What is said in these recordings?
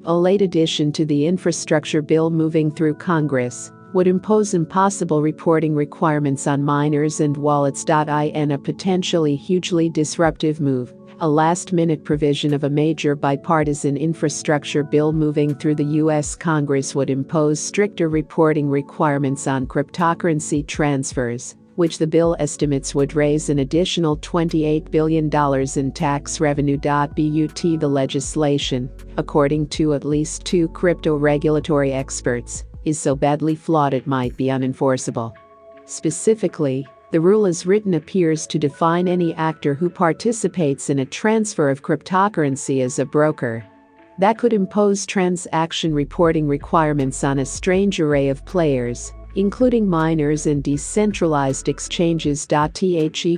A late addition to the infrastructure bill moving through Congress would impose impossible reporting requirements on miners and wallets. In a potentially hugely disruptive move, a last-minute provision of a major bipartisan infrastructure bill moving through the U.S. Congress would impose stricter reporting requirements on cryptocurrency transfers, which the bill estimates would raise an additional $28 billion in tax revenue. But the legislation, according to at least two crypto regulatory experts, is so badly flawed it might be unenforceable. Specifically, the rule as written appears to define any actor who participates in a transfer of cryptocurrency as a broker. That could impose transaction reporting requirements on a strange array of players, including miners and decentralized exchanges.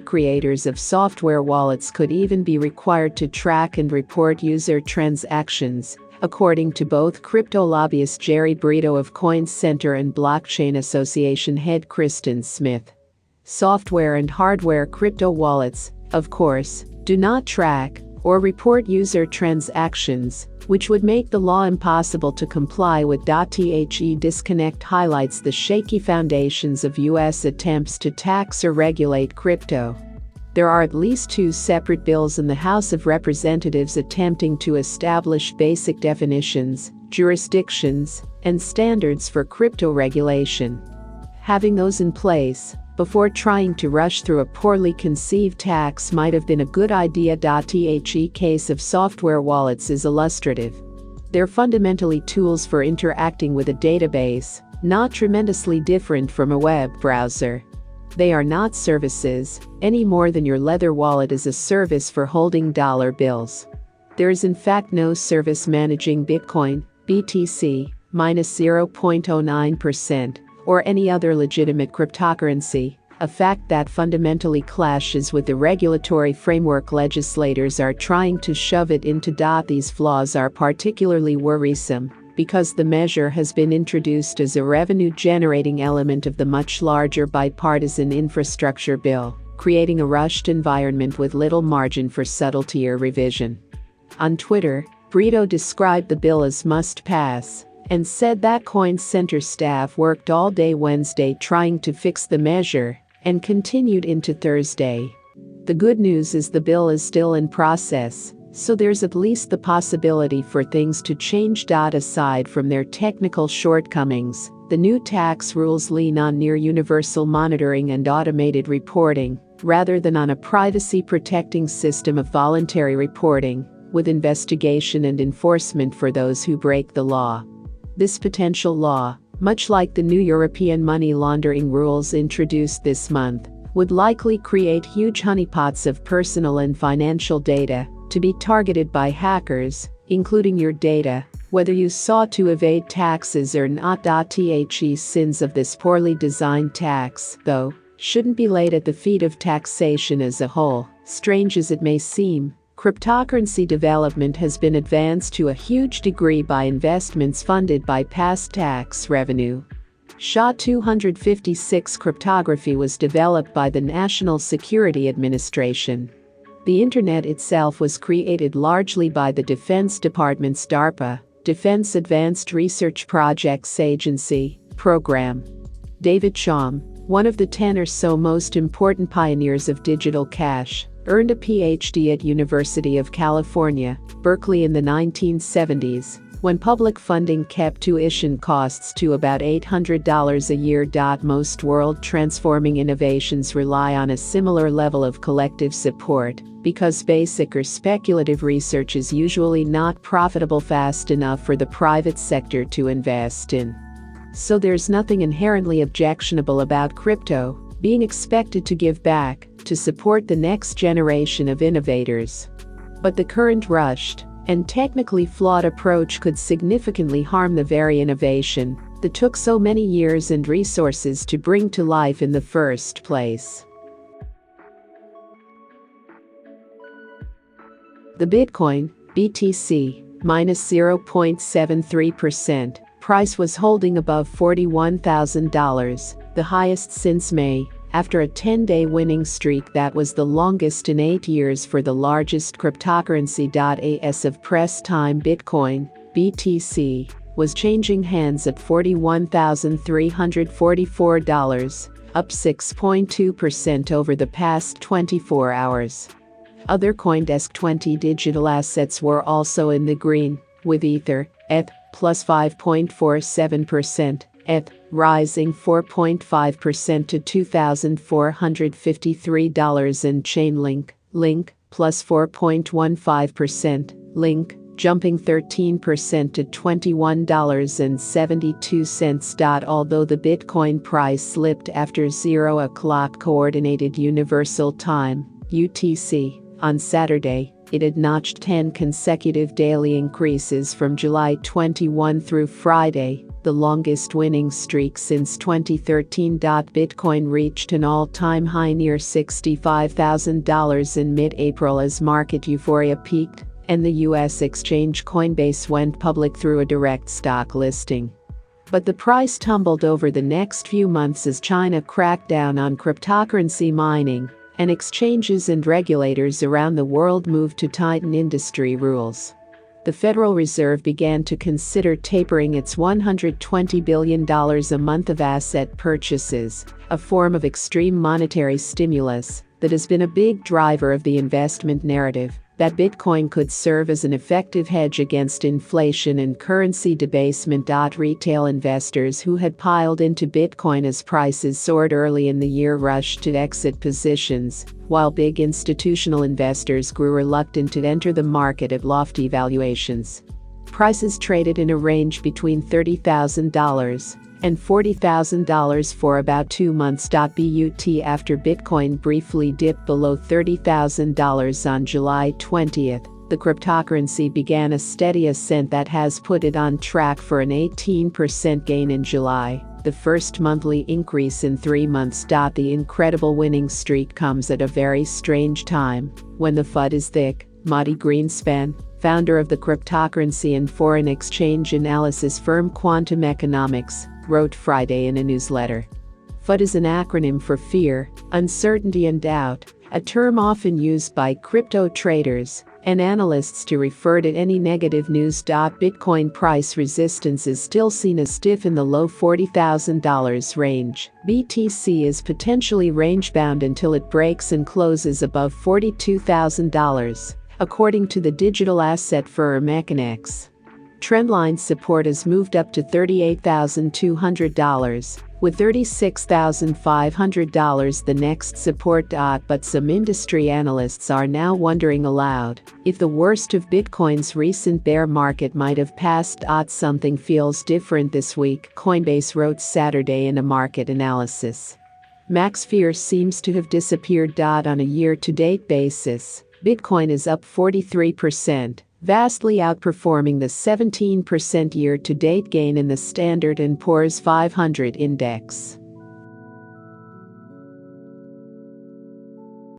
Creators of software wallets could even be required to track and report user transactions, according to both crypto lobbyist Jerry Brito of Coin Center and Blockchain Association head Kristen Smith. Software and hardware crypto wallets, of course, do not track or report user transactions, which would make the law impossible to comply with. The disconnect highlights the shaky foundations of U.S. attempts to tax or regulate crypto. There are at least two separate bills in the House of Representatives attempting to establish basic definitions, jurisdictions, and standards for crypto regulation. Having those in place before trying to rush through a poorly conceived tax might have been a good idea. The case of software wallets is illustrative. They're fundamentally tools for interacting with a database, not tremendously different from a web browser. They are not services, any more than your leather wallet is a service for holding dollar bills. There is in fact no service managing Bitcoin, BTC, minus 0.09%, or any other legitimate cryptocurrency, a fact that fundamentally clashes with the regulatory framework legislators are trying to shove it into. These flaws are particularly worrisome because the measure has been introduced as a revenue-generating element of the much larger bipartisan infrastructure bill, creating a rushed environment with little margin for subtlety or revision. On Twitter, Brito described the bill as must-pass and said that Coin Center staff worked all day Wednesday trying to fix the measure and continued into Thursday. The good news is the bill is still in process, so there's at least the possibility for things to change. Aside from their technical shortcomings, the new tax rules lean on near universal monitoring and automated reporting, rather than on a privacy-protecting system of voluntary reporting, with investigation and enforcement for those who break the law. This potential law, much like the new European money laundering rules introduced this month, would likely create huge honeypots of personal and financial data to be targeted by hackers, including your data, whether you sought to evade taxes or not. The sins of this poorly designed tax, though, shouldn't be laid at the feet of taxation as a whole. Strange as it may seem, cryptocurrency development has been advanced to a huge degree by investments funded by past tax revenue. SHA-256 cryptography was developed by the National Security Administration. The Internet itself was created largely by the Defense Department's DARPA, Defense Advanced Research Projects Agency, program. David Chaum, one of the 10 or so most important pioneers of digital cash, earned a PhD at University of California, Berkeley in the 1970s, when public funding kept tuition costs to about $800 a year. Most world-transforming innovations rely on a similar level of collective support, because basic or speculative research is usually not profitable fast enough for the private sector to invest in. So there's nothing inherently objectionable about crypto being expected to give back to support the next generation of innovators. But the current rushed and technically flawed approach could significantly harm the very innovation that took so many years and resources to bring to life in the first place. The Bitcoin, BTC, minus 0.73%, price was holding above $41,000, the highest since May, after a 10-day winning streak that was the longest in 8 years for the largest cryptocurrency. As of press time, Bitcoin, BTC, was changing hands at $41,344, up 6.2% over the past 24 hours. Other CoinDesk 20 digital assets were also in the green, with ETH plus 5.47%, ETH rising 4.5% to $2,453 and Chainlink, Link, plus 4.15%, Link, jumping 13% to $21.72. Although the Bitcoin price slipped after 0 o'clock Coordinated Universal Time, UTC, on Saturday, it had notched 10 consecutive daily increases from July 21 through Friday, the longest winning streak since 2013. Bitcoin reached an all-time high near $65,000 in mid-April as market euphoria peaked, and the U.S. exchange Coinbase went public through a direct stock listing. But the price tumbled over the next few months as China cracked down on cryptocurrency mining, and exchanges and regulators around the world moved to tighten industry rules. The Federal Reserve began to consider tapering its $120 billion a month of asset purchases, a form of extreme monetary stimulus that has been a big driver of the investment narrative that Bitcoin could serve as an effective hedge against inflation and currency debasement. Retail investors who had piled into Bitcoin as prices soared early in the year rushed to exit positions, while big institutional investors grew reluctant to enter the market at lofty valuations. Prices traded in a range between $30,000 and $40,000 for about 2 months. But after Bitcoin briefly dipped below $30,000 on July 20th, the cryptocurrency began a steady ascent that has put it on track for an 18% gain in July, the first monthly increase in 3 months. The incredible winning streak comes at a very strange time, when the FUD is thick. Mati Greenspan, founder of the cryptocurrency and foreign exchange analysis firm Quantum Economics, wrote Friday in a newsletter. FUD is an acronym for fear, uncertainty and doubt, a term often used by crypto traders and analysts to refer to any negative news. Bitcoin price resistance is still seen as stiff in the low $40,000 range. BTC is potentially range-bound until it breaks and closes above $42,000, according to the digital asset firm Econex. Trendline support has moved up to $38,200, with $36,500 the next support. But some industry analysts are now wondering aloud if the worst of Bitcoin's recent bear market might have passed. Something feels different this week, Coinbase wrote Saturday in a market analysis. Max fear seems to have disappeared. On a year-to-date basis, Bitcoin is up 43%. Vastly outperforming the 17% year-to-date gain in the Standard & Poor's 500 index.